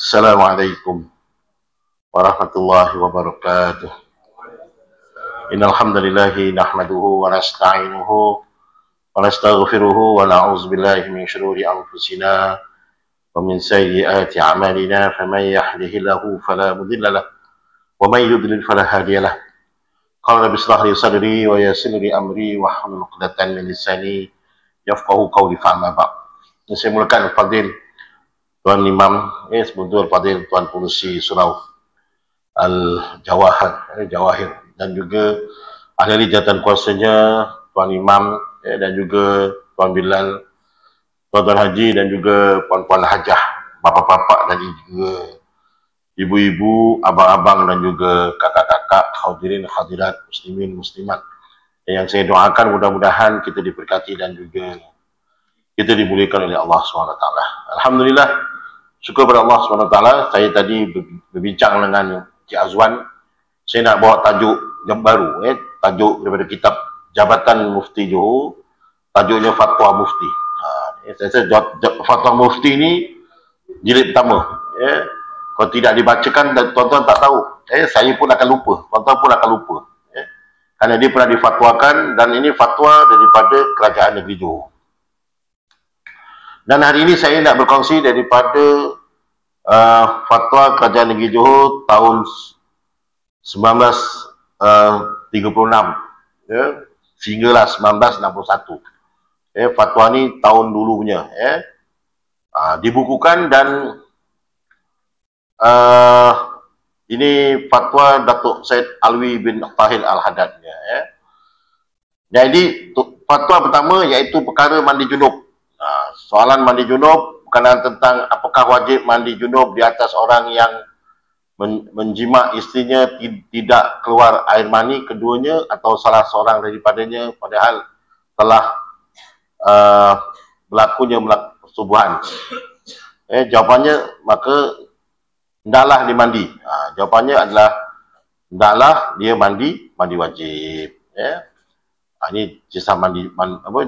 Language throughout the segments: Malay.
Assalamualaikum warahmatullahi wabarakatuh. Innal hamdalillahi nahmaduhu wa nasta'inuhu wa nastaghfiruhu wa na'udzu billahi min shururi anfusina wa min sayyiati a'malina faman yahdihillahu fala mudilla lahu wa man yudlil fala hadiya lahu. Qala rabbi ishrah li sadri wa yassir li amri wahlul 'uqdatam min lisani yafqahu qawli fa'ma ba'd. Saya mulakan Fadil Tuan Imam, sebentul Fadil Tuan Pengerusi Surau Al-Jawahir dan juga ahli jawatan kuasanya Tuan Imam dan juga Tuan Bilal, Tuan-Tuan Haji dan juga Puan-Puan Hajah, Bapak-Bapak dan juga Ibu-Ibu, Abang-Abang dan juga Kakak-Kakak, Hadirin Hadirat, Muslimin Muslimat. Yang saya doakan mudah-mudahan kita diberkati dan juga kita dimuliakan oleh Allah SWT. Alhamdulillah, syukur kepada Allah SWT. Saya tadi berbincang dengan Cik Azwan. Saya nak bawa tajuk yang baru, tajuk daripada kitab Jabatan Mufti Johor, tajuknya Fatwa Mufti. Saya Fatwa Mufti ni jilid pertama. Kalau tidak dibacakan, tuan-tuan tak tahu. Saya pun akan lupa, tuan-tuan pun akan lupa. Kerana dia pernah difatwakan dan ini fatwa daripada Kerajaan Negeri Johor. Dan hari ini saya nak berkongsi daripada fatwa Kerajaan Negeri Johor tahun 1936 sehinggalah 1961. Fatwa ni tahun dulu punya. Dibukukan dan ini fatwa Datuk Syed Alwi bin Tahir Al-Haddad. Jadi fatwa pertama iaitu perkara mandi junub. Soalan mandi junub berkenaan tentang apakah wajib mandi junub di atas orang yang menjima istrinya tidak keluar air mani keduanya atau salah seorang daripadanya padahal telah berlakunya persubuhan. Jawapannya maka hendaklah dia mandi. Jawapannya adalah hendaklah dia mandi wajib. Ini kisah mandi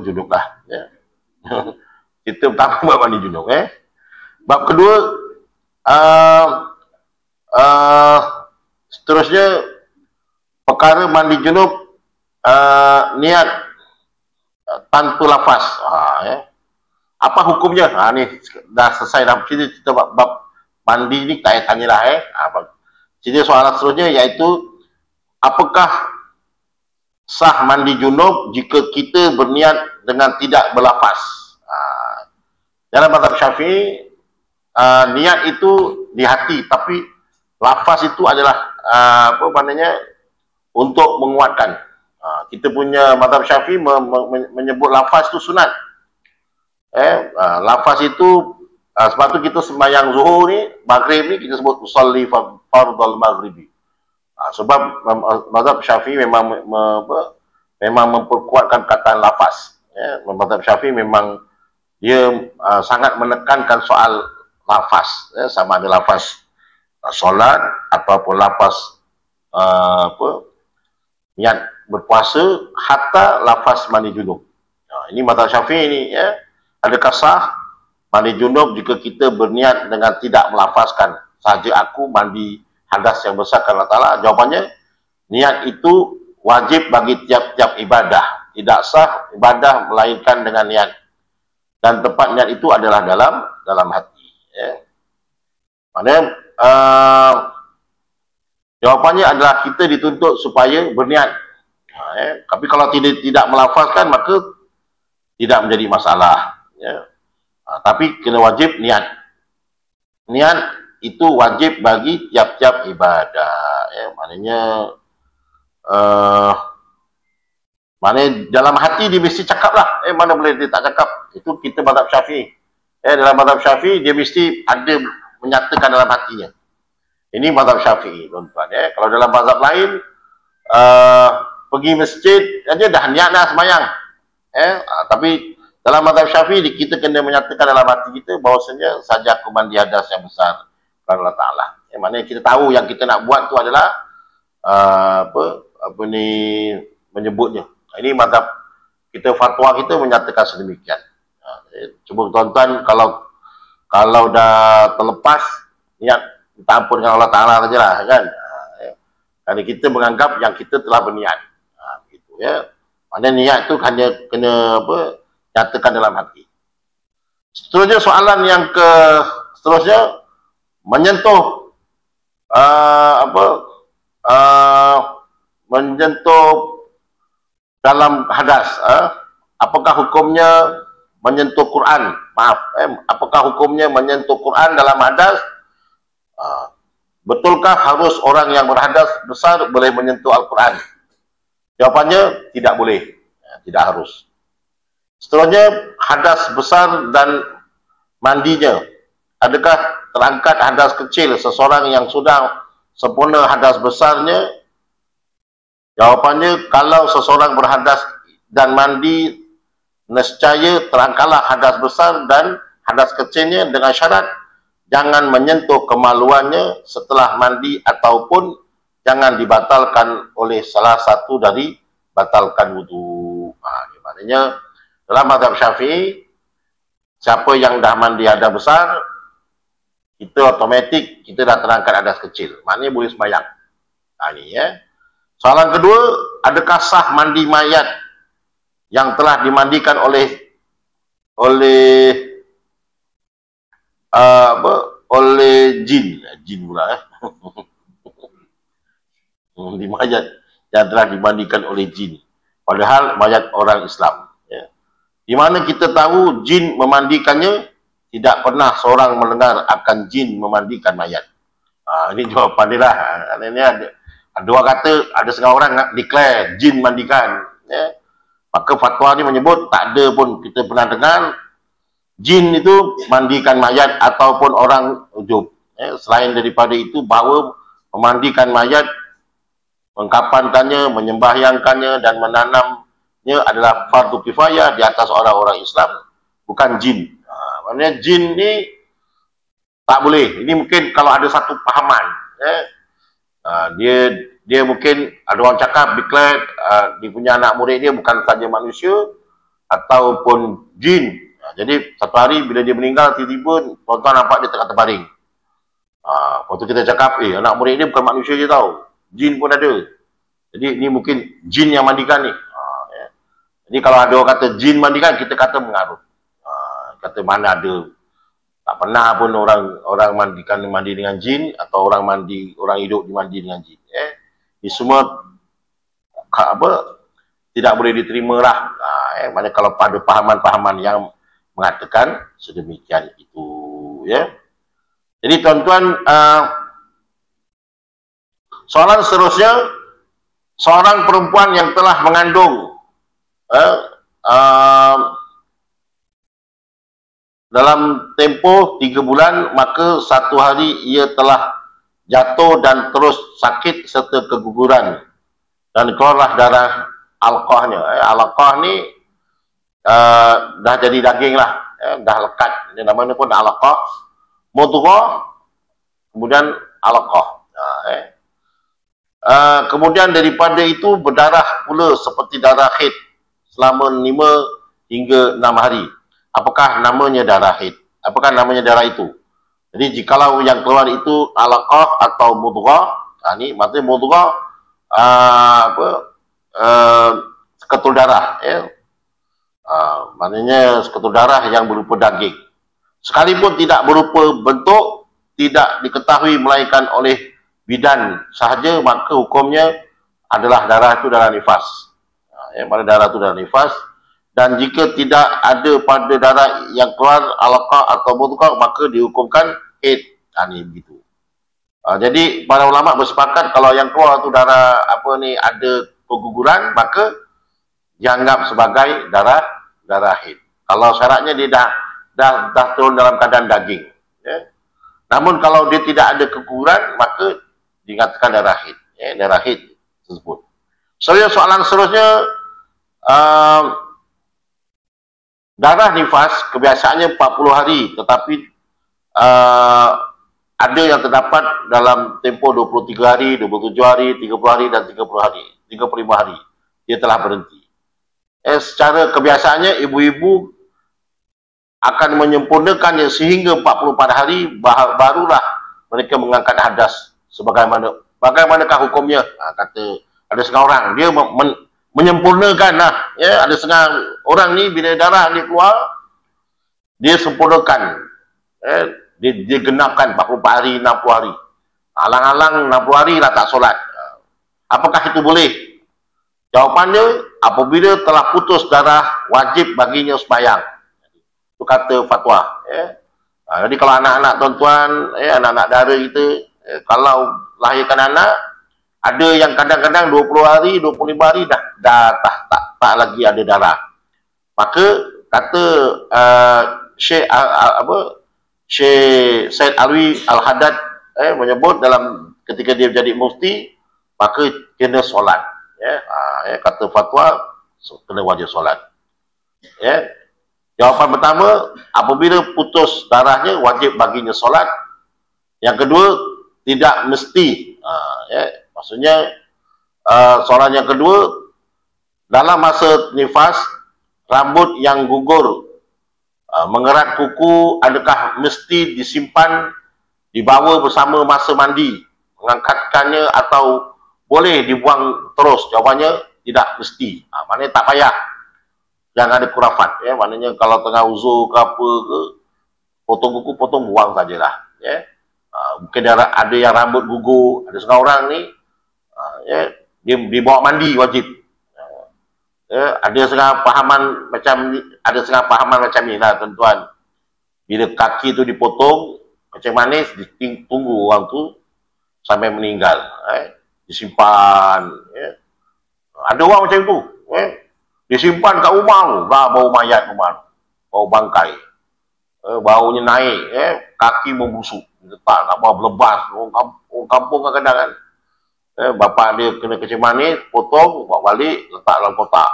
junub lah. Kita pertama buat mandi junub. Bab kedua, seterusnya perkara mandi junub niat tanpa lafaz. Apa hukumnya? Ni dah selesai dah kita bab mandi ni tak payah tanyalah. Jadi soalan seterusnya iaitu apakah sah mandi junub jika kita berniat dengan tidak berlafaz? Dalam mazhab Syafi'i, niat itu di hati, tapi lafaz itu adalah untuk menguatkan. Kita punya mazhab Syafi'i menyebut lafaz itu sunat. Lafaz itu sebab tu kita sembahyang zuhur ni, maghrib ni kita sebut usolli fardhal maghribi. Sebab mazhab Syafi'i memang memperkuatkan kataan lafaz. Mazhab Syafi'i memang dia sangat menekankan soal lafaz, sama ada lafaz solat ataupun lafaz niat berpuasa, hatta lafaz mandi junub. Ini mazhab Syafi'i ni. Adakah sah mandi junub jika kita berniat dengan tidak melafazkan saja aku mandi hadas yang besar karena Allah Ta'ala? Jawapannya, niat itu wajib bagi tiap-tiap ibadah. Tidak sah ibadah melainkan dengan niat. Dan tempat niat itu adalah dalam hati. Maknanya, jawapannya adalah kita dituntut supaya berniat. Tapi kalau tidak melafazkan, maka tidak menjadi masalah. Tapi kena wajib niat. Niat itu wajib bagi tiap-tiap ibadah. Maknanya dalam hati dia mesti cakap lah. Mana boleh dia tak cakap? Itu kita mazhab Syafi'i. Dalam mazhab Syafi'i dia mesti ada menyatakan dalam hatinya. Ini mazhab Syafi'i, tuan-tuan. Kalau dalam mazhab lain pergi masjid aja dah niat dah sembahyang. Tapi dalam mazhab Syafi'i kita kena menyatakan dalam hati kita bahawasanya saja aku mandi hadas yang besar kerana Allah Ta'ala. Maknanya kita tahu yang kita nak buat tu adalah menyebutnya. Ini mazhab kita, fatwa kita menyatakan sedemikian. Cuba tuan-tuan kalau dah terlepas niat minta ampun dengan Allah Ta'ala sajalah, kan. Kerana kita menganggap yang kita telah berniat. Begitu, ya. Maknanya niat tu hanya kena nyatakan dalam hati. Seterusnya soalan yang seterusnya menyentuh menyentuh dalam hadas. Apakah hukumnya menyentuh Quran? Apakah hukumnya menyentuh Quran dalam hadas? Betulkah harus orang yang berhadas besar boleh menyentuh Al-Quran? Jawapannya tidak boleh, tidak harus. Seterusnya hadas besar dan mandinya. Adakah terangkat hadas kecil seseorang yang sudah sempurna hadas besarnya? Jawapannya, kalau seseorang berhadas dan mandi, nescaya terangkatlah hadas besar dan hadas kecilnya, dengan syarat jangan menyentuh kemaluannya setelah mandi, ataupun jangan dibatalkan oleh salah satu dari batalkan wudu. Maknanya dalam mazhab Syafi'i, siapa yang dah mandi hadas besar, kita otomatik kita dah terangkat hadas kecil. Maknanya boleh sembahyang. Ini ya. Soalan kedua, adakah sah mandi mayat yang telah dimandikan oleh jin pula di mayat yang telah dimandikan oleh jin, padahal mayat orang Islam, ya. Di mana kita tahu jin memandikannya, tidak pernah seorang mendengar akan jin memandikan mayat. Ini jawapan dia lah. Ini ada orang kata, ada setengah orang declare jin mandikan, ya. Maka fatwa ni menyebut tak ada pun kita pernah dengar jin itu mandikan mayat ataupun orang ujub. Selain daripada itu, bahawa memandikan mayat, mengkapankannya, menyembahyangkannya dan menanamnya adalah fardu kifayah di atas orang-orang Islam, bukan jin. Maknanya jin ni tak boleh. Ini mungkin kalau ada satu pahaman, dia mungkin ada orang cakap declare dia punya anak murid dia bukan saja manusia ataupun jin. Jadi satu hari bila dia meninggal, tiba-tiba tuan-tuan nampak dia tengah terbaring. Lepas tu kita cakap, anak murid dia bukan manusia je tau, jin pun ada. Jadi ni mungkin jin yang mandikan ni. Jadi kalau ada orang kata jin mandikan, kita kata mengarut. Kata mana ada, tak pernah pun orang mandi dengan jin, atau orang hidup dimandi dengan jin. Ini semua tidak boleh diterima lah. Mana kalau pada pahaman-pahaman yang mengatakan sedemikian itu, ya. Jadi tuan-tuan, soalan seterusnya, seorang perempuan yang telah mengandung dalam tempoh 3 bulan, maka satu hari ia telah jatuh dan terus sakit serta keguguran, dan keluarlah darah alqahnya. Alqah ni dah jadi daging lah, dah lekat. Ini namanya pun alqah, mudghah, kemudian alqah. Kemudian daripada itu berdarah pula seperti darah haid selama 5 hingga 6 hari. Apakah namanya darah haid? Apakah namanya darah itu? Jadi jikalau yang keluar itu alaqah atau mudghah, ini maksudnya mudghah seketul darah, ya. Maknanya seketul darah yang berupa daging. Sekalipun tidak berupa bentuk, tidak diketahui melainkan oleh bidan sahaja, maka hukumnya adalah darah itu darah nifas. Pada darah itu darah nifas. Dan jika tidak ada pada darah yang keluar alaqah atau mudghah, maka dihukumkan haid. Ini begitu. Jadi para ulama bersepakat kalau yang keluar itu darah ada keguguran, maka dianggap sebagai darah haid. Kalau syaratnya dia dah turun dalam keadaan daging, ya. Namun kalau dia tidak ada keguguran, maka dikatakan darah haid, ya, darah haid tersebut. Soalan seterusnya, darah nifas kebiasaannya 40 hari, tetapi ada yang terdapat dalam tempoh 23 hari, 27 hari, 30 hari dan 35 hari dia telah berhenti. Secara kebiasaannya ibu-ibu akan menyempurnakannya sehingga 44 hari barulah mereka mengangkat hadas bagaimanakah hukumnya? Kata ada setengah orang dia menyempurnakan lah, ya. Ada setengah orang ni bila darah dia keluar dia sempurnakan, dia genapkan 44 hari, 60 hari. Alang-alang 60 hari dah tak solat. Apakah itu boleh? Jawapannya, apabila telah putus darah, wajib baginya sembahyang. Itu kata fatwa. Jadi kalau anak-anak tuan-tuan, anak-anak dara kita, kalau lahirkan anak, ada yang kadang-kadang 20 hari, 25 hari dah tak lagi ada darah. Maka kata Syekh Said Alwi Al-Haddad menyebut dalam ketika dia menjadi mufti, maka kena solat. Kata fatwa kena wajib solat. Jawapan pertama, apabila putus darahnya wajib baginya solat. Yang kedua, tidak mesti. Maksudnya soalan yang kedua, dalam masa nifas rambut yang gugur mengerat kuku, adakah mesti disimpan, dibawa bersama masa mandi, mengangkatkannya, atau boleh dibuang terus? Jawapannya tidak mesti. Maknanya tak payah, jangan ada kurafat. Maknanya kalau tengah uzur ke apa ke, potong kuku, potong, buang sajalah. Mungkin ada yang rambut gugur, ada setengah orang ni dia dibawa mandi wajib. Ada setengah pahaman macam ni lah tuan-tuan. Bila kaki tu dipotong macam manis, ditunggu orang tu sampai meninggal, disimpan. Ada orang macam tu, disimpan kat rumah tu, bau mayat rumah, bau bangkai, baunya naik, kaki membusuk, letak kat bawah belebas. Orang kampung kadang-kadang kan, bapak dia kena kecil manis, potong, bawa balik, letak dalam kotak.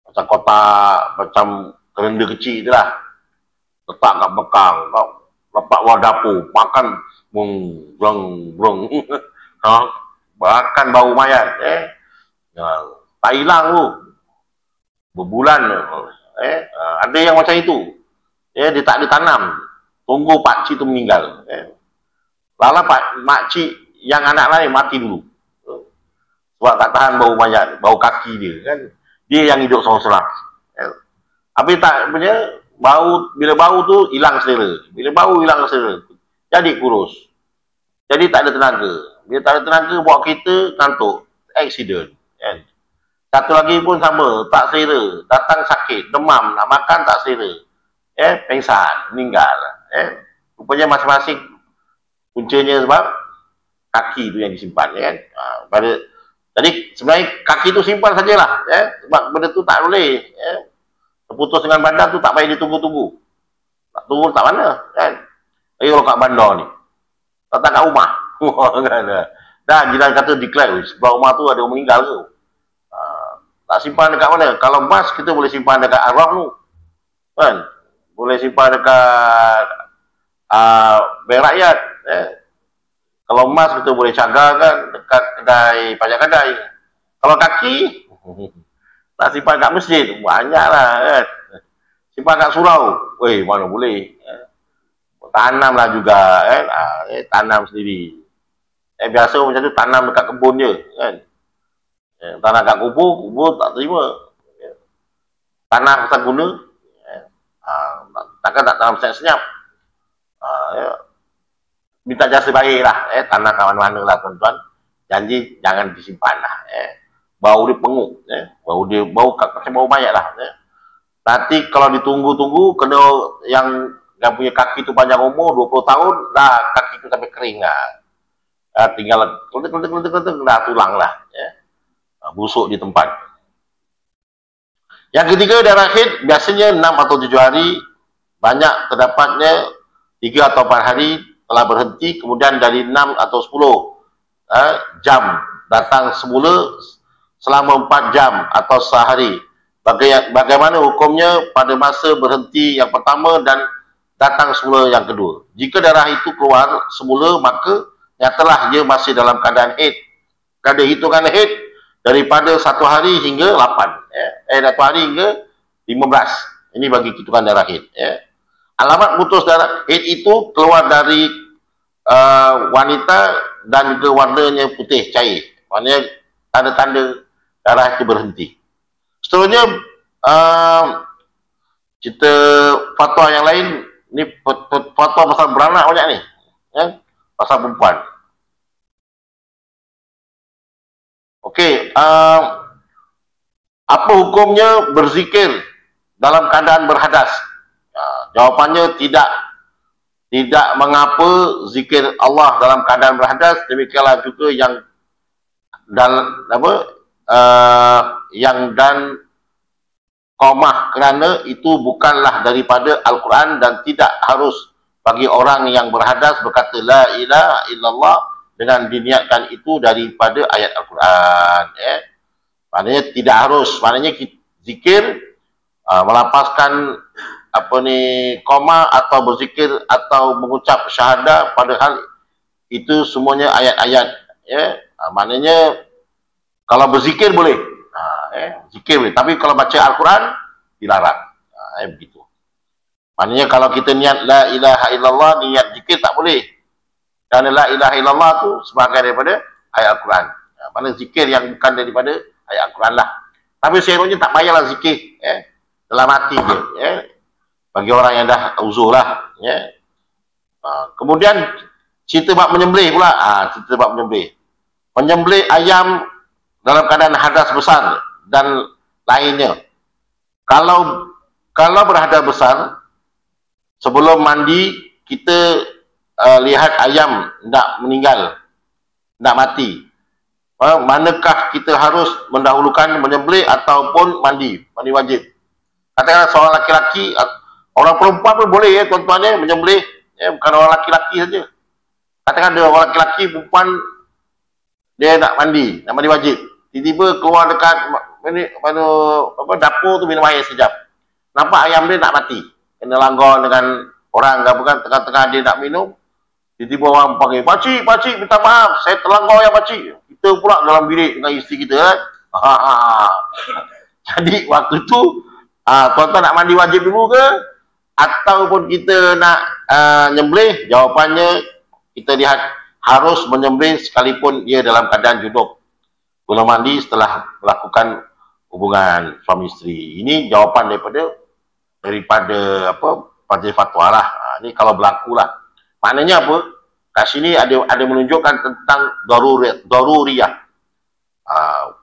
Macam kotak, macam kerenda kecil je lah. Letak kat belakang, letak luar dapur, makan, brung. Makan bau mayat, tak hilang tu. Berbulan. Ada yang macam itu. Dia tak ditanam. Tunggu pakcik tu meninggal. Lala makcik yang anak lain mati dulu. Sebab tak tahan bau mayat, bau kaki dia kan. Dia yang hidup seorang-seorang. Habis tak punya bau, bila bau tu hilang selera. Bila bau hilang selera, jadi kurus. Jadi tak ada tenaga. Bila tak ada tenaga, bawa kereta ngantuk, accident. Satu lagi pun sama, tak selera, datang sakit, demam, nak makan tak selera. Pengsan, meninggal. Rupanya masing-masing puncanya sebab kaki tu yang disimpan, kan. Jadi sebenarnya kaki tu simpan sajalah, sebab benda tu tak boleh. Terputus dengan bandar tu tak payah ditunggu-tunggu. Tak tunggu tak mana, kan. Kalau kat bandar ni, tak kat rumah. Dah jiran kata declare, sebelah rumah tu ada orang meninggal tu. Tak simpan dekat mana? Kalau emas kita boleh simpan dekat arwah tu, kan. Boleh simpan dekat bank rakyat. Kalau emas kita boleh cagarkan dekat kedai, pajak kedai. Kalau kaki, nak simpan kat masjid, banyaklah, kan. Simpan kat surau, mana boleh. Tanamlah juga, kan. Tanam sendiri. Biasa macam tu, tanam dekat kebun je, kan. Tanam kat kubur tak terima. Tanah pasal guna, takkan tak tanam senyap-senyap. Minta jasa baik lah, tanah kat mana-mana lah tuan-tuan. Janji jangan disimpan lah. Bau dia penguk, bau macam bau mayat lah. Nanti kalau ditunggu-tunggu, kena yang punya kaki tu panjang umur 20 tahun, dah kaki tu sampai kering lah. Tinggal kelentek, dah tulang lah. Busuk di tempat. Yang ketiga, darah haid biasanya 6 atau 7 hari, banyak terdapatnya 3 atau 4 hari telah berhenti, kemudian dari 6 atau 10 jam datang semula selama 4 jam atau sehari. Bagaimana hukumnya pada masa berhenti yang pertama dan datang semula yang kedua? Jika darah itu keluar semula, maka nyatalah dia masih dalam keadaan haid. Kada hitungan haid daripada 1 hari hingga 8. 1 hari hingga 15. Ini bagi hitungan darah haid. Alamat putus darah haid itu keluar dari wanita dan juga warnanya putih cair. Maknanya tanda-tanda darah itu berhenti. Seterusnya cerita fatwa yang lain ni, fatwa pasal beranak banyak ni, ya? Pasal perempuan. Okey, apa hukumnya berzikir dalam keadaan berhadas? Jawapannya tidak mengapa zikir Allah dalam keadaan berhadas. Demikianlah juga yang qomah, kerana itu bukanlah daripada Al-Quran dan tidak harus bagi orang yang berhadas berkata la ilaha illallah dengan diniatkan itu daripada ayat Al-Quran. Maknanya tidak harus, maknanya zikir melapaskan qomah atau berzikir atau mengucap syahadah, padahal itu semuanya ayat-ayat. Maknanya kalau berzikir boleh, zikir boleh, tapi kalau baca Al-Quran dilarang. Begitu. Maknanya kalau kita niat la ilaha illallah, niat zikir tak boleh, kerana la ilaha illallah tu sebagai daripada ayat Al-Quran. Maknanya zikir yang bukan daripada ayat Al-Quran lah. Tapi sebenarnya tak payahlah zikir dalam hati je, bagi orang yang dah uzur lah. Kemudian cerita bab menyembelih pula. Cerita bab menyembelih. Menyembelih ayam dalam keadaan hadas besar dan lainnya. Kalau berhadas besar, sebelum mandi kita lihat ayam nak meninggal, nak mati, manakah kita harus mendahulukan menyembelih ataupun mandi wajib? Katakanlah seorang laki-laki, orang perempuan pun boleh tuan-tuan menyembelih, bukan orang laki-laki saja. Katakan ada orang laki-laki, perempuan dia nak mandi wajib, tiba-tiba keluar dekat dapur tu minum air sekejap, nampak ayam dia nak mati, kena langgar dengan orang kan, tengah-tengah dia nak minum, tiba-tiba orang panggil, pakcik, minta maaf, saya terlanggar ya pakcik. Kita pula dalam bilik dengan isteri kita kan. Jadi waktu tu tuan-tuan nak mandi wajib dulu ke ataupun kita nak nyembelih? Jawapannya kita lihat harus menyembelih sekalipun dia dalam keadaan junub, belum mandi setelah melakukan hubungan suami isteri. Ini jawapan daripada Majlis Fatwa lah. Ini kalau berlaku lah. Maknanya apa? Kat sini ada menunjukkan tentang daruriyah.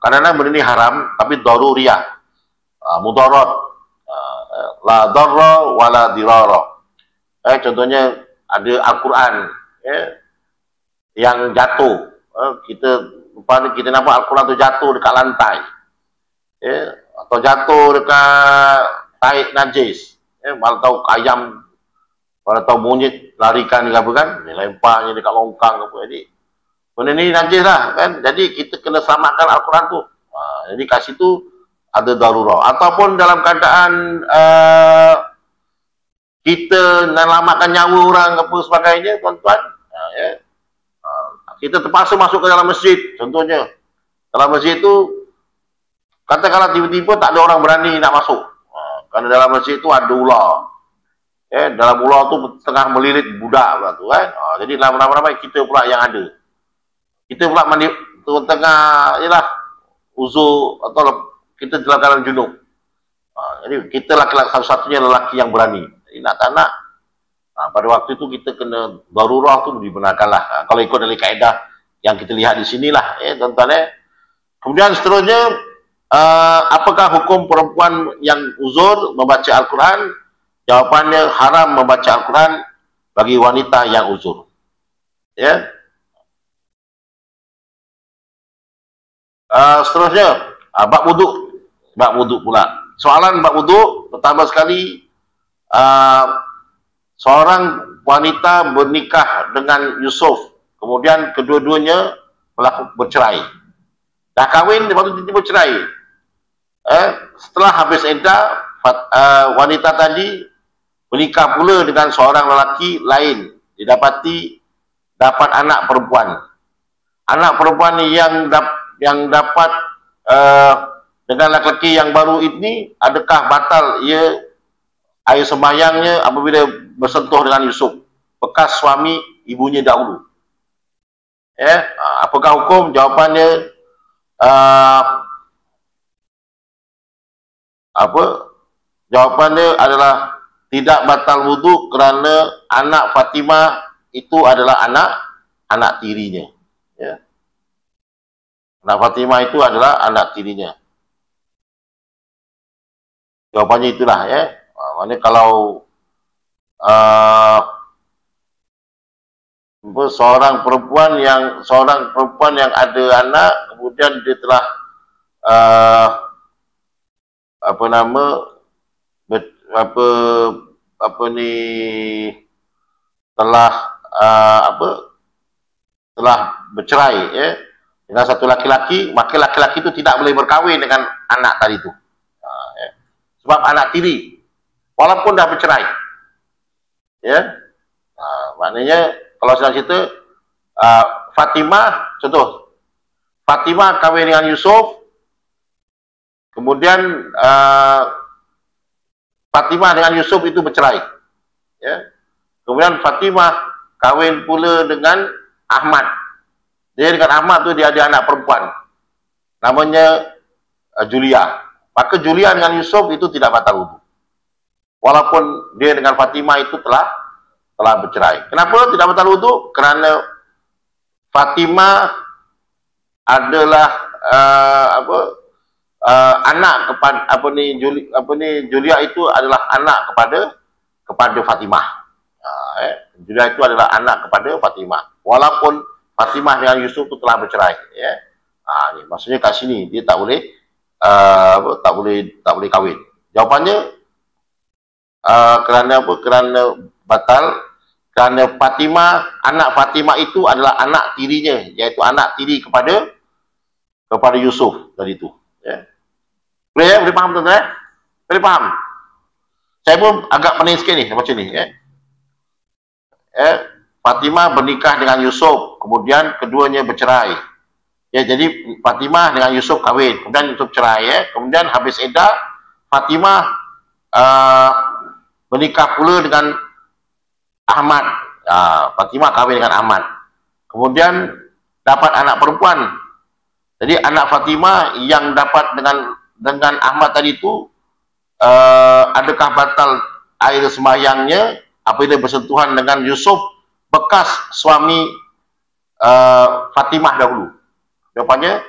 Kadang-kadang benda ni haram, tapi daruriyah, mudarat, la darra wala dirara. Contohnya ada Al-Quran yang jatuh. Kita nampak Al-Quran tu jatuh dekat lantai, atau jatuh dekat taik najis. Malah tahu ayam, malah tahu monyet larikan ke apa kan, lemparnya dekat longkang apa. Jadi benda ni najis lah kan. Jadi kita kena selamatkan Al-Quran tu. Jadi kat situ ada darurah. Ataupun dalam keadaan kita nak selamatkan nyawa orang apa sebagainya, tuan-tuan, kita terpaksa masuk ke dalam masjid. Contohnya dalam masjid tu, katakanlah tiba-tiba tak ada orang berani nak masuk, kerana dalam masjid tu ada ular. Dalam ular tu tengah melilit budak pula tu kan. Jadi ramai-ramai kita pula yang ada. Kita pula mandi tengah ialah uzur atau kita dalam keadaan junub. Jadi kita laki-laki satu-satunya lelaki yang berani. Jadi nak tak nak, pada waktu itu kita kena darurah tu dibenarkanlah. Kalau ikut dari kaedah yang kita lihat di sinilah, tuan-tuan. Kemudian seterusnya, apakah hukum perempuan yang uzur membaca Al-Quran? Jawapannya haram membaca Al-Quran bagi wanita yang uzur. Seterusnya, bab wuduk pula. Soalan bab wuduk, pertama sekali, seorang wanita bernikah dengan Yusuf, kemudian kedua-duanya bercerai. Dah kahwin, lepas tu tiba-tiba bercerai. Setelah habis iddah, wanita tadi menikah pula dengan seorang lelaki lain, dapat anak perempuan. Anak perempuan yang dapat dengan lelaki yang baru ini, adakah batal air sembahyangnya apabila bersentuh dengan Yusuf, bekas suami ibunya dahulu. Apakah hukum? Jawapannya jawapannya adalah tidak batal wuduk kerana anak Fatimah itu adalah anak tirinya. Ya. Anak Fatimah itu adalah anak tirinya. Jawapannya itulah, ya. Maknanya kalau seorang perempuan yang ada anak, kemudian dia telah telah bercerai, ya, dengan satu laki-laki, maka laki-laki itu tidak boleh berkahwin dengan anak tadi itu, ya. Sebab anak tiri, walaupun dah bercerai, ya. Maknanya kalau sedang cerita Fatimah, contoh Fatimah kahwin dengan Yusuf, kemudian Fatimah dengan Yusuf itu bercerai, ya. Kemudian Fatimah kahwin pula dengan Ahmad. Dia dengan Ahmad tu dia ada anak perempuan, namanya Julia. Maka Julia dengan Yusuf itu tidak batal wudu, walaupun dia dengan Fatimah itu telah bercerai. Kenapa tidak batal wudu? Kerana Fatimah adalah anak kepada Julia itu adalah anak kepada Fatimah. Julia itu adalah anak kepada Fatimah, walaupun Fatimah dengan Yusuf itu telah bercerai, ya. Ni maksudnya kat sini dia tak boleh tak boleh kahwin. Jawapannya kerana apa? Kerana batal, kerana Fatimah, anak Fatimah itu adalah anak tirinya, iaitu anak tiri kepada Yusuf tadi itu, ya. Boleh, ya? Boleh faham tuan-tuan, ya? Boleh faham? Saya pun agak pening sikit ni macam ni, ya. Fatimah bernikah dengan Yusuf, kemudian keduanya bercerai. Ya, jadi Fatimah dengan Yusuf kahwin, kemudian Yusuf cerai, ya. Kemudian habis iddah, Fatimah bernikah pula dengan Ahmad. Fatimah kahwin dengan Ahmad. Kemudian dapat anak perempuan. Jadi anak Fatimah yang dapat dengan Ahmad tadi itu, adakah batal air sembahyangnya apabila bersentuhan dengan Yusuf bekas suami Fatimah dahulu? Jawapannya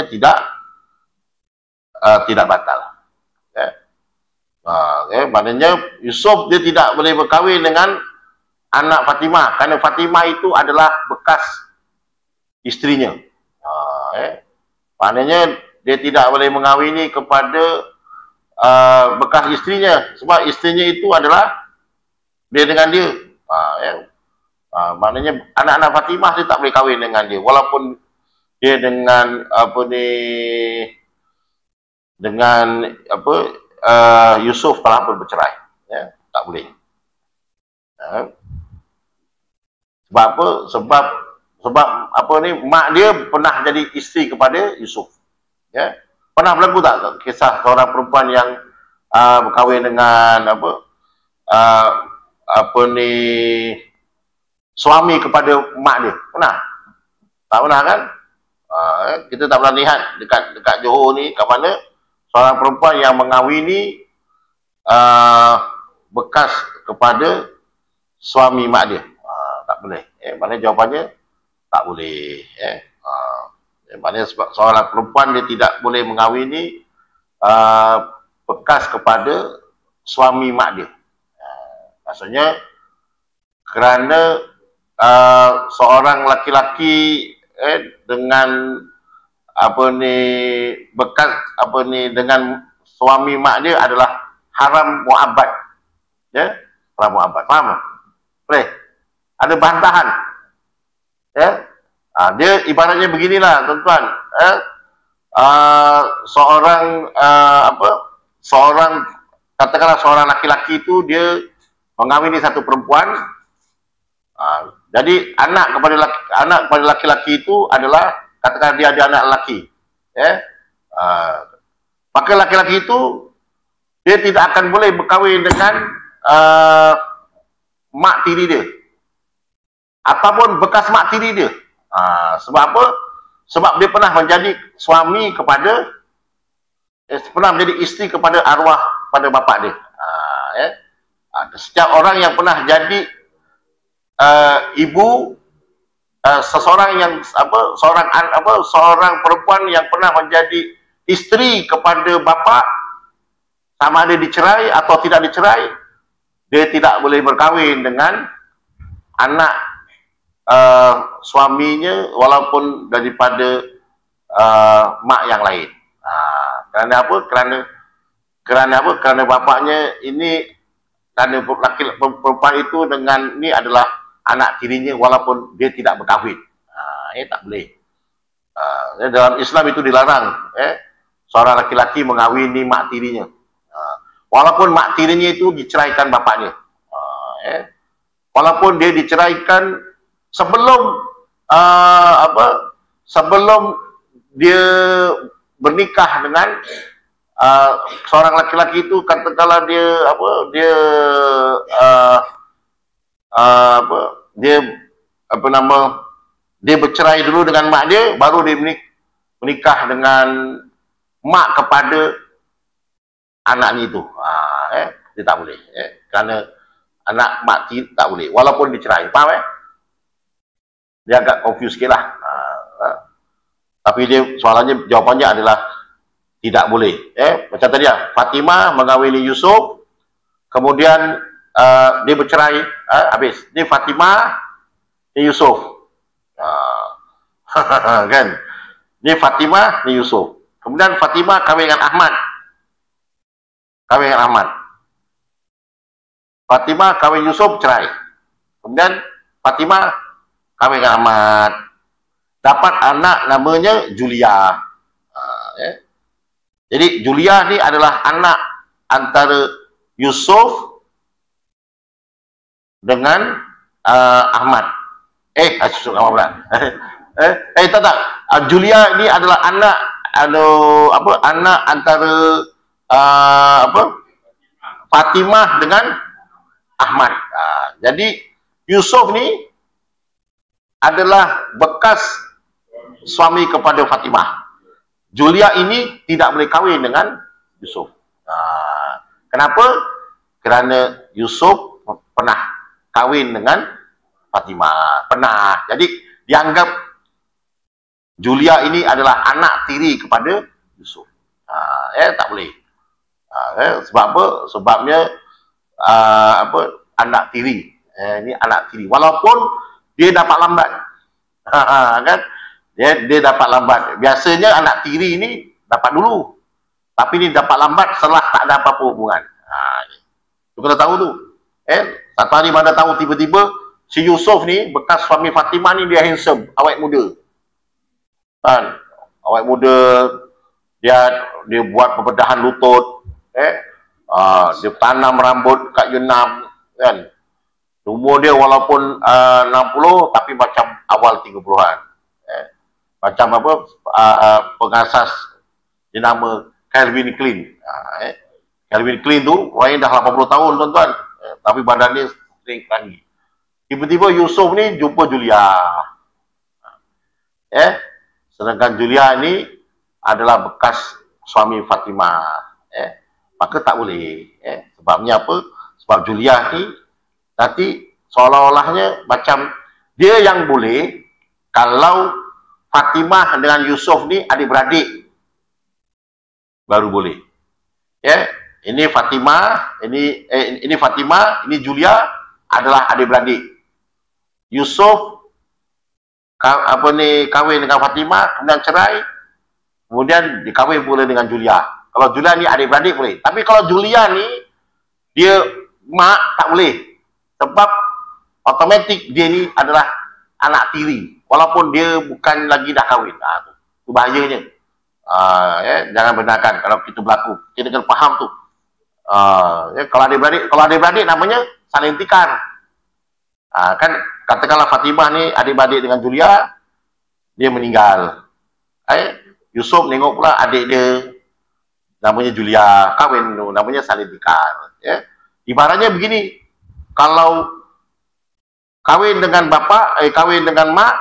tidak batal. Maknanya Yusuf dia tidak boleh berkahwin dengan anak Fatimah, kerana Fatimah itu adalah bekas isterinya. Maknanya dia tidak boleh mengahwini kepada bekas isterinya, sebab isterinya itu adalah dia dengan dia. Maknanya anak-anak Fatimah dia tak boleh kahwin dengan dia, walaupun dia dengan Yusuf telah pun bercerai, ya, tak boleh. Sebab apa? Sebab mak dia pernah jadi isteri kepada Yusuf, ya. Pernah berlaku tak kisah seorang perempuan yang berkahwin dengan suami kepada mak dia? Pernah? Tak pernah, kan? Kita tak pernah lihat dekat Johor ni kat mana seorang perempuan yang mengahwini bekas kepada suami mak dia. Tak boleh. Maknanya jawapannya tak boleh. Maknanya sebab seorang perempuan dia tidak boleh mengahwini bekas kepada suami mak dia. Maksudnya kerana seorang laki-laki dengan bekas dengan suami mak dia adalah haram mu'abbad, ya, haram mu'abbad. Faham? Boleh? Ada bantahan, ya. Dia ibaratnya beginilah, tuan-tuan. Katakanlah seorang laki-laki itu dia mengahwini satu perempuan. Jadi anak kepada laki-laki itu adalah, katakan dia ada anak lelaki, ya. Maka laki-laki itu dia tidak akan boleh berkahwin dengan mak tiri dia. ataupun bekas mak tiri dia. Sebab apa? Sebab dia pernah menjadi suami kepada, pernah menjadi isteri kepada arwah pada bapa dia. Setiap orang yang pernah jadi ibu, seseorang yang seorang perempuan yang pernah menjadi isteri kepada bapa, sama ada dicerai atau tidak dicerai, dia tidak boleh berkahwin dengan anak suaminya walaupun daripada mak yang lain. Kerana apa? Kerana bapaknya ini, kerana perempuan itu dengan ini adalah anak tirinya walaupun dia tidak berkahwin. Tak boleh. Dalam Islam itu dilarang. Seorang laki-laki mengahwini mak tirinya. Walaupun mak tirinya itu diceraikan bapaknya. Walaupun dia diceraikan sebelum sebelum dia bernikah dengan seorang laki-laki itu, katakanlah dia bercerai dulu dengan mak dia, baru dia menikah dengan mak kepada anaknya itu. Dia tak boleh. Kerana anak mak tak boleh walaupun dicerai. Faham? Dia agak confused sikit lah. Tapi dia soalannya, jawapannya adalah tidak boleh. Macam tadi lah, Fatimah mengahwini Yusuf, kemudian dia bercerai, habis. Ni Fatimah, ni Yusuf. Kan? Ni Fatimah, ni Yusuf. Kemudian Fatimah kahwin dengan Ahmad. Fatimah kahwin Yusuf, cerai. Kemudian Fatimah kahwin dengan Ahmad. Dapat anak namanya Julia. Jadi Julia ni adalah anak antara Yusuf dengan Ahmad. Tak. Julia ni adalah anak anak antara Fatimah dengan Ahmad. Jadi Yusuf ni adalah bekas suami kepada Fatimah. Julia ini tidak boleh kahwin dengan Yusuf. Kenapa? Kerana Yusuf pernah kahwin dengan Fatimah. Pernah. Jadi dianggap Julia ini adalah anak tiri kepada Yusuf. Tak boleh. Sebab apa? Sebabnya anak tiri. Ini anak tiri. Walaupun dia dapat lambat. Kan? Dia dapat lambat. Biasanya anak tiri ini dapat dulu. Tapi ni dapat lambat setelah tak ada apa-apa hubungan. Tu kita tahu tu. Satu hari mana tahu tiba-tiba si Yusuf ni, bekas suami Fatimah ni, dia handsome, awet muda. Kan? Awet muda, dia buat pembedahan lutut. Dia tanam rambut kat jenam. Kan? Umur dia walaupun 60, tapi macam awal 30-an. Macam pengasas dia nama Calvin Klein. Calvin Klein tu orangnya dah 80 tahun tuan-tuan, tapi badan dia sering kerangi. Tiba-tiba Yusuf ni jumpa Julia. Sedangkan Julia ni adalah bekas suami Fatimah. Maka tak boleh. Sebabnya apa? Sebab Julia ni nanti seolah-olahnya macam dia yang boleh kalau Fatimah dengan Yusuf ni adik-beradik, baru boleh. Ini Fatimah, ini Fatimah, ini Julia adalah adik-beradik. Yusuf kahwin dengan Fatimah, kemudian cerai, kemudian dikahwin pula dengan Julia. Kalau Julia ni adik-beradik boleh. Tapi kalau Julia ni dia mak, tak boleh. Sebab otomatik dia ni adalah anak tiri. Walaupun dia bukan lagi dah kahwin. Itu bahayanya. Jangan benarkan kalau kita berlaku. Kita kena faham tu. Kalau adik-beradik namanya saling tikar. Kan katakanlah Fatimah ni adik-beradik dengan Julia, dia meninggal. Yusuf nengok pula adik dia, namanya Julia, kahwin tu, namanya saling tikar. Ibaratnya begini, kalau kahwin dengan bapa, kahwin dengan mak,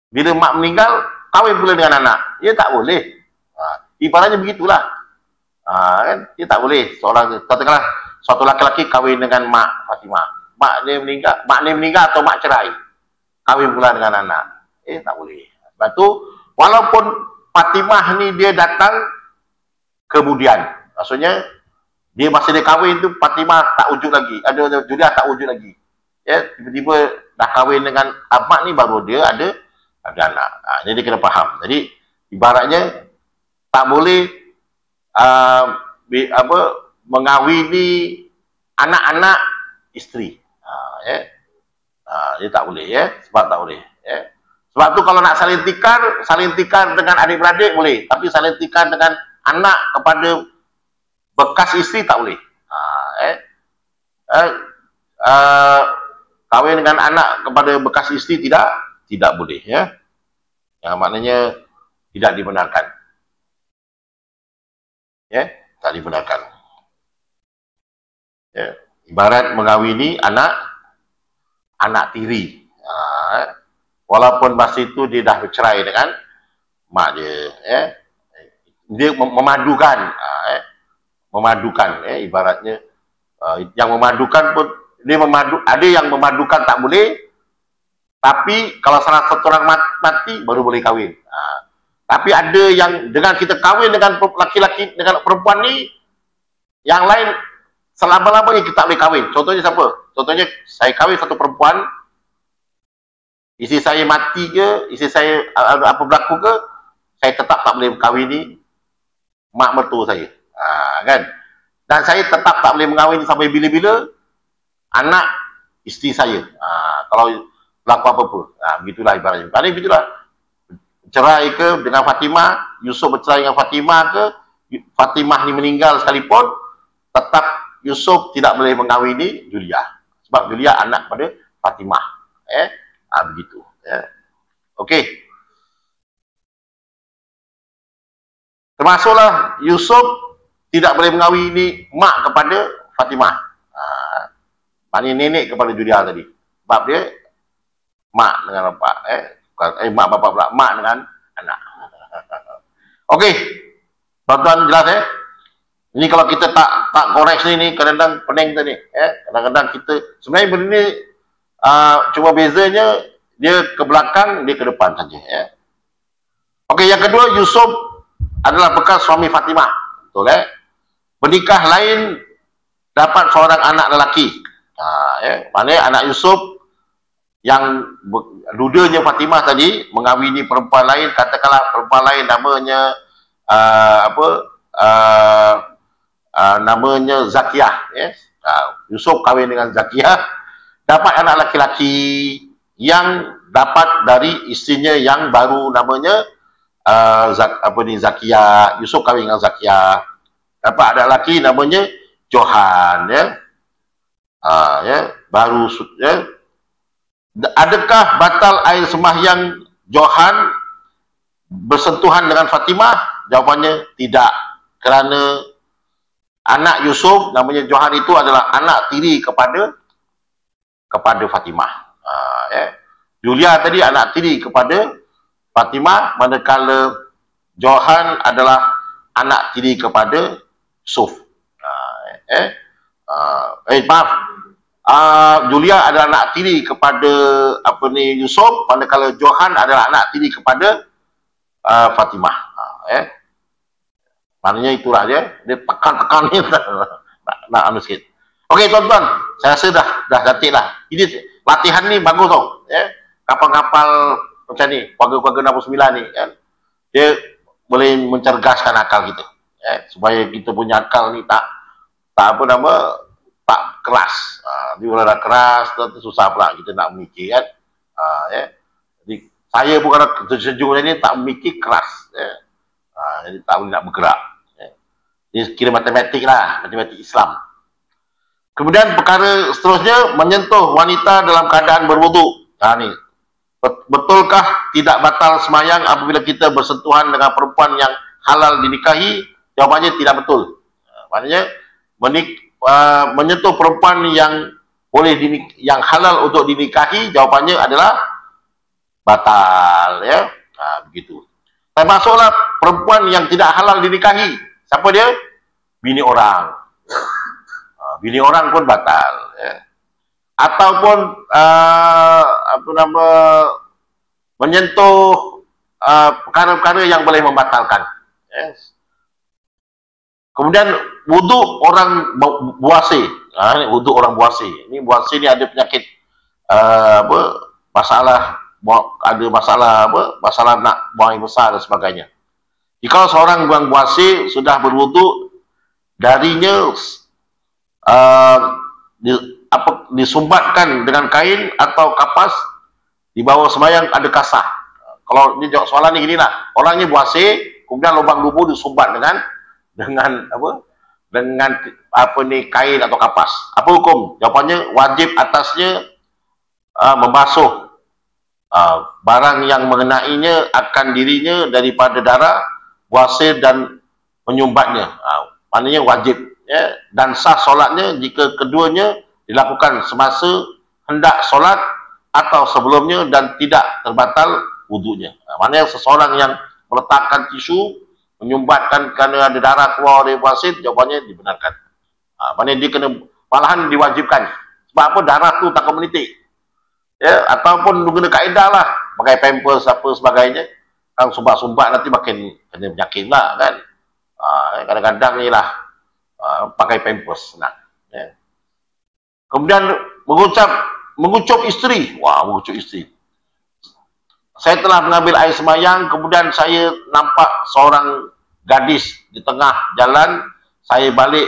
bila mak meninggal, kahwin pula dengan anak. Ia tak boleh. Ibaratnya begitulah. Kan? Ia tak boleh. Seorang, katakanlah, suatu laki-laki kahwin dengan mak Fatimah. Mak dia meninggal atau mak cerai. Kahwin pula dengan anak. Tak boleh. Sebab tu, walaupun Fatimah ni dia datang kemudian. Maksudnya, dia masa dia kahwin tu, Fatimah tak wujud lagi. Julia tak wujud lagi. Ya, tiba-tiba dah kahwin dengan Ahmad ni, baru dia ada anak. Jadi dia kena faham. Jadi, ibaratnya, tak boleh mengawini anak-anak isteri. Dia tak boleh, ya. Sebab tak boleh. Ya. Sebab tu kalau nak saling tikar dengan adik-beradik boleh. Tapi saling tikar dengan anak kepada bekas isteri tak boleh. Kahwin dengan anak kepada bekas isteri tidak boleh, ya. Yang maknanya tidak dibenarkan. Ya, tak dibenarkan. Ya. Ibarat mengawini anak tiri. Walaupun masa itu dia dah bercerai dengan mak dia, ya. Dia memadukan, ibaratnya yang memadukan pun dia ada yang memadukan tak boleh, tapi kalau salah satu orang mati baru boleh kahwin. Tapi ada yang dengan kita kahwin dengan laki-laki dengan perempuan ni, yang lain selama-lamanya kita tak boleh kahwin. Contohnya siapa? Contohnya saya kahwin satu perempuan, isteri saya mati ke, isteri saya apa berlaku ke, saya tetap tak boleh kahwini mak mertua saya. Kan? Dan saya tetap tak boleh mengahwini sampai bila-bila anak isteri saya. Kalau berlaku apa-apa. Begitulah ibaratnya. Kerana begitulah. Cerai ke dengan Fatimah, Yusuf bercerai dengan Fatimah ke, Fatimah ni meninggal sekalipun, tetap Yusuf tidak boleh mengahwini Julia. Sebab Julia anak pada Fatimah. Begitu. Okey. Termasuklah Yusuf tidak boleh mengahwini mak kepada Fatimah. Maknanya nenek kepada Julia tadi. Sebab dia mak dengan bapak. Mak bapak pula. Mak dengan anak. Okey. Tuan-tuan jelas Ini kalau kita tak korek ni kadang-kadang pening kita ni. Kadang-kadang kita sebenarnya benda ni cuma bezanya dia ke belakang, dia ke depan saja. Okey, yang kedua, Yusuf adalah bekas suami Fatimah. Betul Bernikah lain dapat seorang anak lelaki. Maknanya anak Yusuf yang dudanya Fatimah tadi mengawini perempuan lain, katakanlah perempuan lain namanya namanya Zakiyah. Yusuf kahwin dengan Zakiyah, dapat anak laki-laki yang dapat dari isterinya yang baru namanya Zakiyah. Yusuf kahwin dengan Zakiyah, dapat anak laki namanya Johan. Baru Adakah batal air sembahyang Johan bersentuhan dengan Fatimah? Jawapannya tidak, kerana anak Yusuf namanya Johan itu adalah anak tiri kepada Fatimah. Julia tadi anak tiri kepada Fatimah, manakala Johan adalah anak tiri kepada Yusuf. Julia adalah anak tiri kepada Yusuf, manakala Johan adalah anak tiri kepada Fatimah. Maknanya itulah dia tekan-tekan ni nak anu sikit. Okey tuan-tuan, saya rasa dah cantik lah. Ini latihan ni bagus tau. Kapal-kapal macam ni, keluarga-keluarga 69 ni dia boleh mencerdaskan akal kita. Supaya kita punya akal ni tak keras. Dia dah keras, susah pula kita nak memikir kan. Jadi saya pun kalau sejuk ni tak memikir keras. Jadi tak boleh nak bergerak. Ini kira matematik lah, matematik Islam. Kemudian perkara seterusnya, menyentuh wanita dalam keadaan berwuduk. Ni, betulkah tidak batal semayang apabila kita bersentuhan dengan perempuan yang halal dinikahi? Jawapannya tidak betul. Maknanya menyentuh perempuan yang boleh yang halal untuk dinikahi, jawapannya adalah batal, ya. Begitu. Termasuklah perempuan yang tidak halal dinikahi. Siapa dia? Bini orang. Bini orang pun batal, ya. Ataupun menyentuh perkara-perkara yang boleh membatalkan. Yes. Kemudian wuduk orang buasi. Wuduk orang buasi. Ini buasi ni ada penyakit masalah masalah nak buang air besar dan sebagainya. Jika seorang buang buasi sudah berwuduk, darinya disumbatkan dengan kain atau kapas, di bawah sembahyang ada kasah. Kalau ni jawab soalan ni gini lah, orangnya buasi, kemudian lubang lubu disumbat dengan kain atau kapas. Apa hukum? Jawapannya wajib atasnya membasuh barang yang mengenainya akan dirinya daripada darah buasi dan menyumbatnya. Maknanya wajib, ya. Dan sah solatnya jika keduanya dilakukan semasa hendak solat atau sebelumnya dan tidak terbatal wudunya. Maknanya seseorang yang meletakkan tisu, menyumbatkan kerana ada darah keluar dari wasit, jawapannya dibenarkan. Maknanya dia kena, malahan diwajibkan. Sebab apa? Darah tu tak menitik. Ya, ataupun guna kaedah lah, pakai pampers apa sebagainya. Kalau sumbat-sumbat nanti makin kena penyakit lah, kan. Kadang-kadang ni lah pakai pampers senang, ya. Kemudian mengucup isteri. Wah, mengucup isteri. Saya telah mengambil air sembahyang, kemudian saya nampak seorang gadis di tengah jalan, saya balik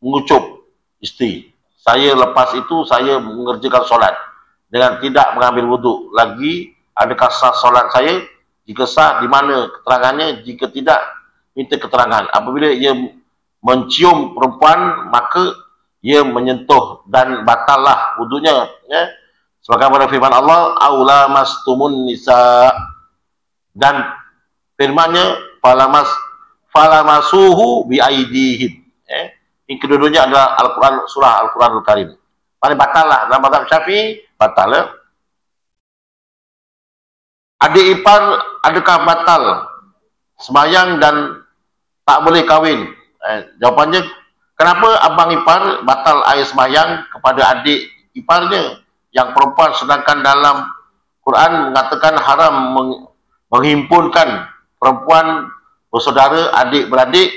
mengucup isteri. Saya lepas itu, saya mengerjakan solat dengan tidak mengambil wuduk lagi. Adakah sah solat saya? Jika sah, di mana keterangannya? Jika tidak, minta keterangan. Apabila ia mencium perempuan, maka ia menyentuh dan batallah wudunya, ya. Sebagaimana firman Allah, aula mastumun nisa, dan firmannya falamasuhu biaidihim. Ini kedua-duanya adalah Al-Quran, surah Al-Quranul Karim. Paling batal lah, dalam mazhab Syafi'i batal, ya. Adik ipar adakah batal sembahyang dan tak boleh kahwin? Jawapannya, kenapa abang ipar batal air sembahyang kepada adik iparnya yang perempuan, sedangkan dalam Quran mengatakan haram menghimpunkan perempuan bersaudara adik-beradik,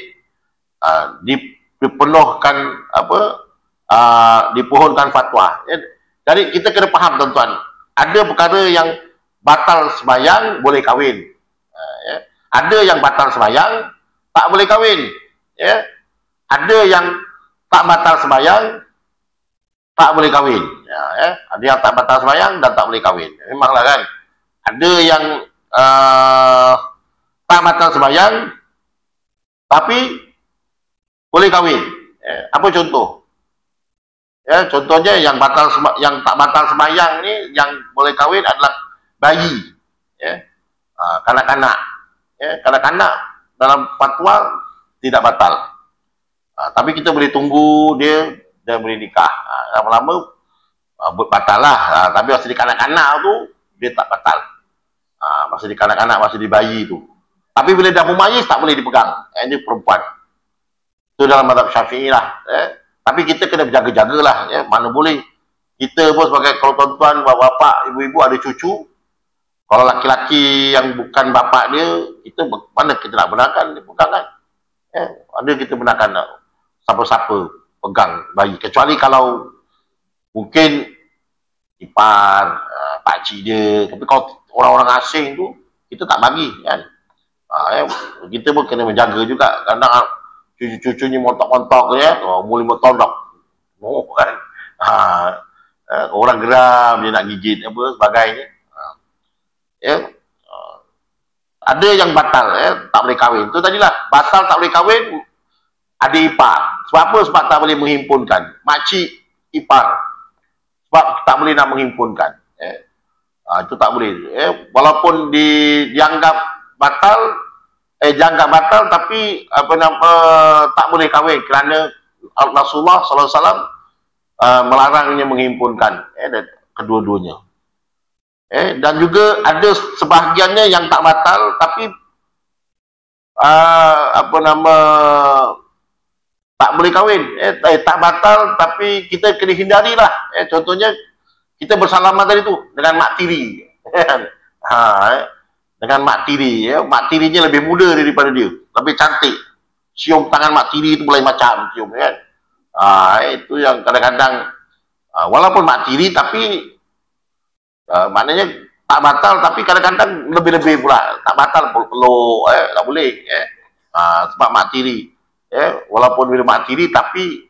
dipohonkan fatwa. Jadi kita kena faham, tuan-tuan, ada perkara yang batal sembahyang boleh kahwin, ya. Ada yang batal sembahyang tak boleh kahwin, ya. Ada yang tak batal sembahyang tak boleh kahwin, ya. Ada yang tak batal sembahyang dan tak boleh kahwin. Memanglah, kan. Ada yang tak batal sembahyang tapi boleh kahwin. Apa contoh? Ya, contohnya yang tak batal sembahyang ni, yang boleh kahwin adalah bayi, ya. Kanak-kanak, ya. Kanak-kanak dalam fatwa tidak batal. Tapi kita boleh tunggu dia dan boleh nikah. Lama-lama batal lah. Tapi masa di kanak-kanak tu dia tak batal. Masa di kanak-kanak, masa di bayi tu. Tapi bila dah mumayyiz tak boleh dipegang. Ini perempuan. Itu dalam mazhab Syafi'i lah, Tapi kita kena berjaga-jaga lah, ya. Mana boleh kita pun sebagai, kalau tuan-tuan, bapak, ibu-ibu ada cucu, kalau laki-laki yang bukan bapak dia, kita mana kita nak benarkan dia pegang, kan. Ada kita benarkan siapa-siapa pegang bayi, kecuali kalau mungkin ipar, pakcik dia. Tapi kalau orang-orang asing tu kita tak bagi, kan. Kita pun kena menjaga juga. Kadang cucu-cucunya montok-montok, ya, umur 5 tahun dah, kan. Orang geram dia nak gigit apa sebagainya, ya. Ada yang batal, ya, tak boleh kahwin. Itu tadilah, batal tak boleh kahwin adik ipar. Sebab apa? Sebab tak boleh menghimpunkan. Makcik ipar, sebab tak boleh nak menghimpunkan, ya. Itu tak boleh, ya. Walaupun dianggap batal, tapi tak boleh kahwin kerana Rasulullah SAW melarangnya menghimpunkan kedua-duanya. Dan juga ada sebahagiannya yang tak batal tapi tak boleh kahwin, tak batal tapi kita kena hindarilah. Contohnya kita bersalaman tadi tu dengan mak tiri. Dengan mak tiri, mak tirinya lebih muda daripada dia, lebih cantik. Cium tangan mak tiri itu mulai macam cium, kan? Itu yang kadang-kadang walaupun mak tiri tapi maknanya tak batal tapi kadang-kadang lebih-lebih pula. Tak batal peluk, tak boleh, sebab mak tiri. Walaupun bila mak tiri tapi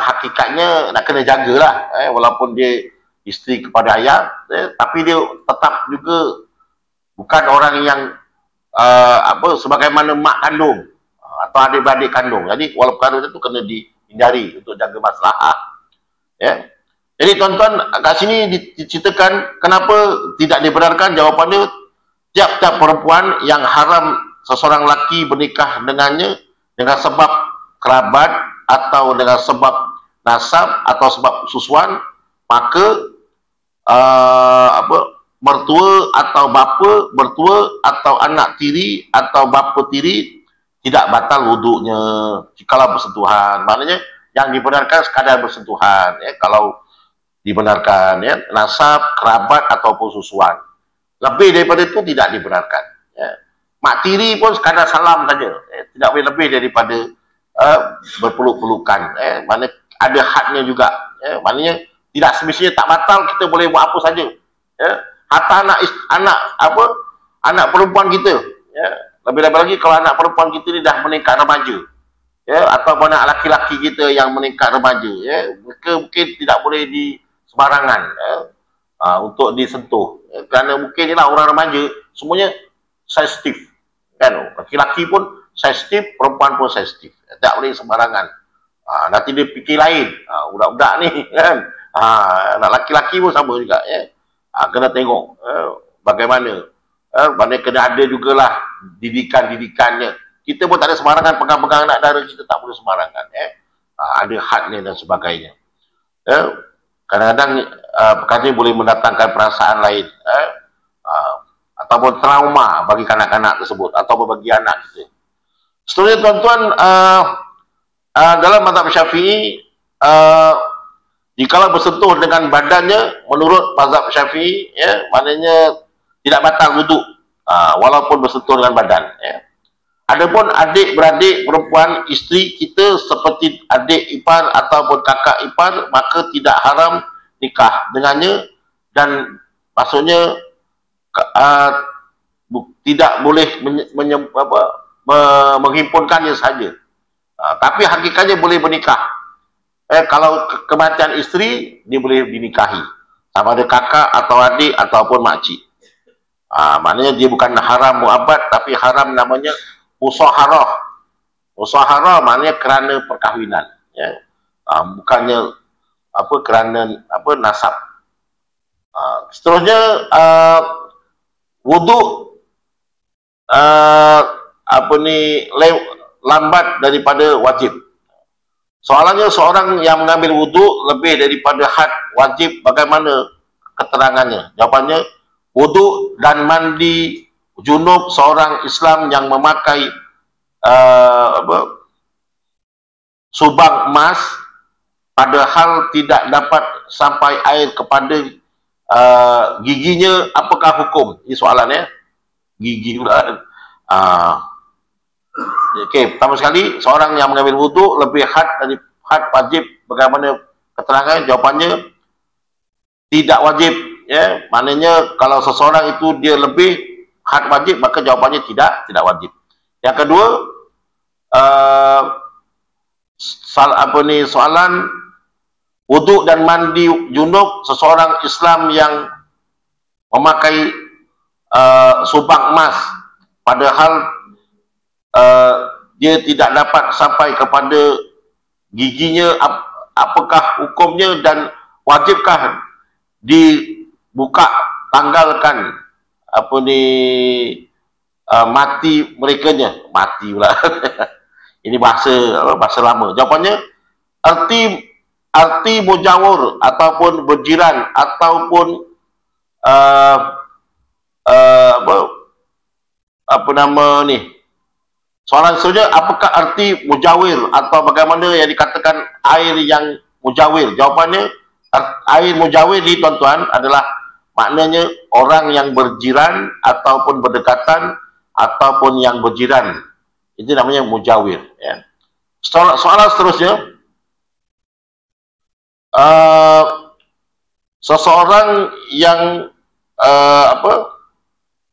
hakikatnya nak kena jagalah, walaupun dia isteri kepada ayah, tapi dia tetap juga bukan orang yang sebagaimana mak kandung atau adik-beradik kandung. Jadi walaupun kandung itu kena dihindari untuk jaga maslahah. Jadi tuan-tuan, kat sini diceritakan kenapa tidak dibenarkan. Jawapannya, tiap-tiap perempuan yang haram seseorang lelaki bernikah dengannya dengan sebab kerabat atau dengan sebab nasab atau sebab susuan, maka mertua atau bapa mertua atau anak tiri atau bapa tiri tidak batal wuduknya jikalau bersentuhan. Maknanya yang dibenarkan sekadar bersentuhan, kalau dibenarkan, nasab, kerabat ataupun susuan. Lebih daripada itu tidak dibenarkan. Mak tiri pun sekadar salam saja, tidak boleh lebih daripada berpeluk-pelukan. Maknanya ada hadnya juga. Maknanya tidak semestinya tak batal, kita boleh buat apa saja. Hatta anak perempuan kita, lebih-lebih lagi kalau anak perempuan kita ni dah meningkat remaja, atau anak laki-laki kita yang meningkat remaja, mereka mungkin tidak boleh di sembarangan untuk disentuh, kerana mungkin ni lah orang remaja semuanya sensitif, kan? Laki-laki pun sensitif, perempuan pun sensitif, tak boleh sembarangan. Nanti dia fikir lain, budak-budak ni, kan? Anak laki-laki pun sama juga, kena tengok bagaimana, mana kena ada jugalah didikan-didikannya. Kita pun tak ada sembarangan pegang-pegang anak dara kita, tak boleh sembarangan, ada hadnya dan sebagainya. Kadang-kadang perkara ini boleh mendatangkan perasaan lain, ataupun trauma bagi kanak-kanak tersebut atau bagi anak kita. Seterusnya tuan-tuan, dalam mazhab Syafi'i, jikalau bersentuh dengan badannya menurut mazhab Syafi'i, maknanya tidak batal wuduk, walaupun bersentuh dengan badan. Adapun adik-beradik perempuan isteri kita seperti adik ipar ataupun kakak ipar, maka tidak haram nikah dengannya, dan maksudnya tidak boleh menghimpunkannya saja, tapi hakikatnya boleh bernikah. Kalau kematian isteri, dia boleh dinikahi sama ada kakak atau adik ataupun makcik. Maknanya dia bukan haram mu'abbad, tapi haram namanya usaharah. Usaharah maknanya kerana perkahwinan, bukannya kerana nasab. Seterusnya, wuduk lambat daripada wajib. Soalannya, seorang yang mengambil wuduk lebih daripada had wajib, bagaimana keterangannya? Jawapannya, wuduk dan mandi junub seorang Islam yang memakai subang emas padahal tidak dapat sampai air kepada giginya, apakah hukum? Ini soalannya, gigi pula. Okey, pertama sekali, seorang yang mengambil wuduk lebih had dari had wajib, bagaimana keterangan? Jawapannya tidak wajib, maknanya kalau seseorang itu dia lebih had wajib, maka jawapannya tidak wajib. Yang kedua, soalan wuduk dan mandi junub seseorang Islam yang memakai subang emas padahal dia tidak dapat sampai kepada giginya, apakah hukumnya dan wajibkah dibuka, tanggalkan mati merekanya? Mati pula. Ini bahasa lama. Jawapannya, erti arti mujawir ataupun berjiran ataupun apa nama ni, soalan seterusnya, apakah arti mujawir atau bagaimana yang dikatakan air yang mujawir? Jawapannya, air mujawir ni tuan-tuan adalah maknanya orang yang berjiran ataupun berdekatan ataupun yang berjiran, itu namanya mujawir, ya. Soalan seterusnya, seseorang yang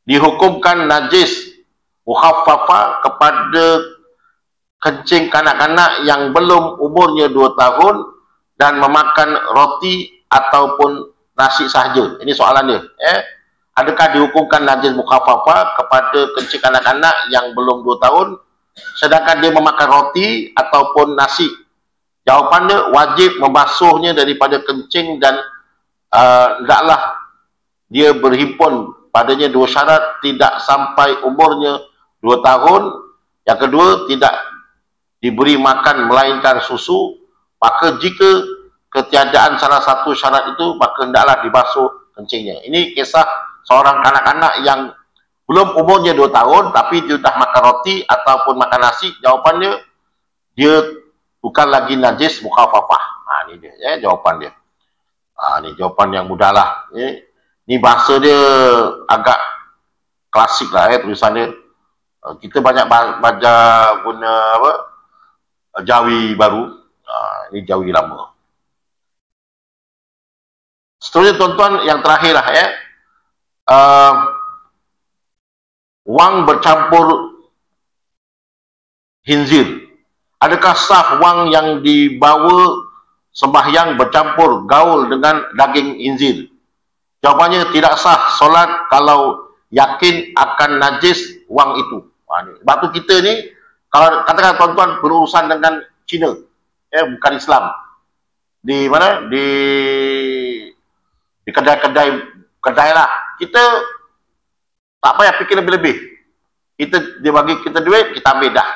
dihukumkan najis mukhaffafah kepada kencing kanak-kanak yang belum umurnya 2 tahun dan memakan roti ataupun nasi sahaja. Ini soalan dia. Adakah dihukumkan najis mukhaffafah kepada kencing kanak-kanak yang belum 2 tahun sedangkan dia memakan roti ataupun nasi? Jawapannya, wajib membasuhnya daripada kencing dan hendaklah dia berhimpun padanya 2 syarat: tidak sampai umurnya 2 tahun, yang kedua tidak diberi makan melainkan susu. Maka jika ketiadaan salah satu syarat itu, maka hendaklah dibasuh kencingnya. Ini kisah seorang kanak-kanak yang belum umurnya 2 tahun tapi dia sudah makan roti ataupun makan nasi. Jawapannya, dia bukan lagi najis mukhaffafah. Ini dia, ya, jawapan dia. Ini jawapan yang mudah lah. Ini bahasa dia agak klasik lah, tulisan dia. Kita banyak baca guna apa, Jawi baru. Ini Jawi lama. Seterusnya tuan-tuan, yang terakhir lah, ya. Wang bercampur hinzir. Adakah sah wang yang dibawa sembahyang bercampur gaul dengan daging hinzir? Jawapannya, tidak sah solat kalau yakin akan najis wang itu. Sebab tu kita ni, kalau katakan tuan-tuan berurusan dengan Cina, bukan Islam, di mana, di kedai lah, kita tak payah fikir lebih-lebih. Dia bagi kita duit, kita ambil dah.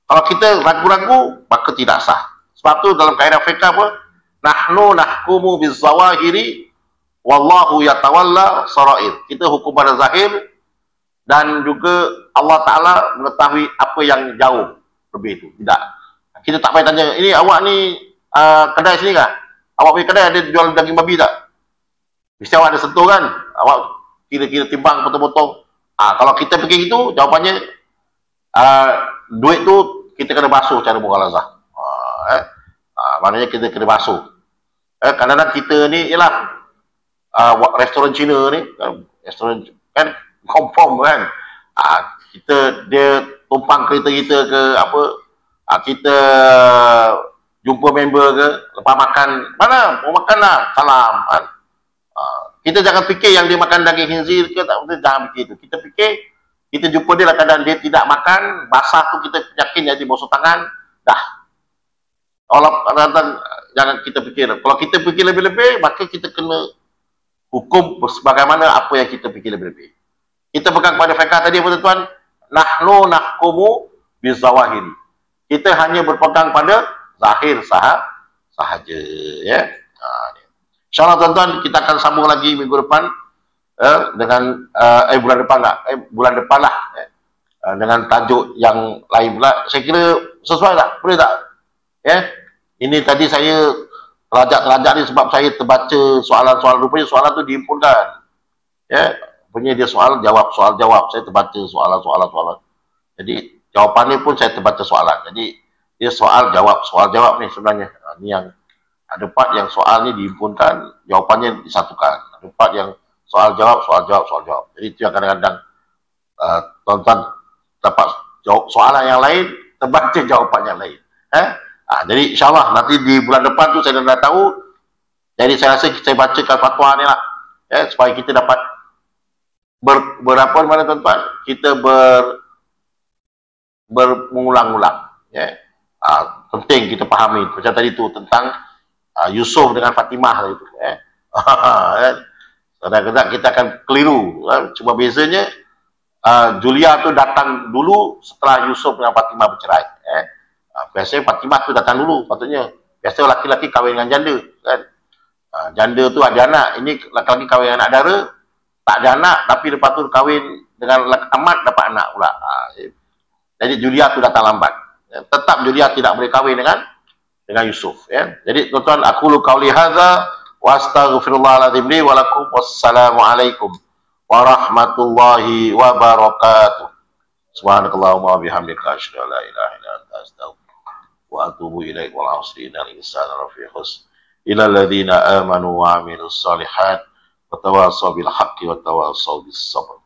Kalau kita ragu-ragu, maka tidak sah. Sebab tu dalam kaedah fiqh apa? Nahnu nahkumu bizawahiri wallahu yatawalla sarair. Kita hukum pada zahir dan juga Allah Ta'ala mengetahui apa yang jauh lebih itu. Tidak. Kita tak payah tanya, ini awak ni kedai sini kah? Awak punya kedai ada jual daging babi tak? Mesti awak ada sentuh kan? Awak kira-kira timbang potong-potong. Kalau kita fikir itu, jawapannya duit tu kita kena basuh cara mughalazah. Maknanya kita kena basuh. Kadang-kadang kita ni ialah restoran Cina ni, restoran kan confirm kan. Dia tumpang kereta kita ke apa, kita jumpa member ke, lepas makan, mana mau makan lah, salam kan. Kita jangan fikir yang dia makan daging khinzir ke, tak betul, jangan fikir itu. Kita fikir, kita jumpa dia lah keadaan dia tidak makan, basah tu kita yakin jadi basuh tangan, dah. Allah jangan kita fikir. Kalau kita fikir lebih-lebih, maka kita kena hukum sebagaimana apa yang kita fikir lebih-lebih. Kita pegang pada fiqh tadi apa tuan-tuan? Nahnu nahkumu bizawahiri. Kita hanya berpegang pada zahir sahaja, ya. InsyaAllah tuan-tuan, kita akan sambung lagi minggu depan dengan bulan depan lah, bulan depan lah, dengan tajuk yang lain pula. Saya kira sesuai tak? Boleh tak? Ya. Ini tadi saya terajak ni sebab saya terbaca soalan-soalan, rupanya soalan tu dihimpunkan. Ya, punya dia soal jawab. Saya terbaca soalan. Jadi jawapannya pun saya terbaca soalan. Jadi dia soal jawab ni sebenarnya. Ini yang ada part yang soal ni dihimpunkan, jawapannya disatukan. Ada part yang soal jawab. Jadi itu yang kadang-kadang tuan-tuan dapat jawab soalan yang lain, terbaca jawapan yang lain. Jadi insyaAllah nanti di bulan depan tu saya dah tahu. Jadi saya rasa saya bacakan fatwa ni lah, supaya kita dapat berapa mana tuan-tuan, kita mengulang-ulang. Penting kita fahami macam tadi tu tentang Yusuf dengan Fatimah itu. Kadang-kadang kita akan keliru. Cuma bezanya Julia tu datang dulu setelah Yusuf dengan Fatimah bercerai. Biasanya Fatimah tu datang dulu, patutnya Biasa laki-laki kahwin dengan janda, kan? Janda tu ada anak, ini laki-laki kahwin dengan anak dara, tak ada anak, tapi lepas tu kahwin dengan amat dapat anak pula. Jadi Julia tu datang lambat. Tetap Julia tidak boleh kahwin dengan Yusuf. Ya. Jadi tuan-tuan, aku lu qauli hadza wa astaghfirullahaladzim li wa lakum, wassalamualaikum warahmatullahi wabarakatuh. Subhanakallahumma wa bihamdika asyhadu an la ilaha illa anta astaghfiruka wa atubu ilaik. Wal 'asri innal insana lafi khusr illa alladziina aamanu wa 'amilus shalihat wa tawassaw bil haqqi wa tawassaw bis sabr.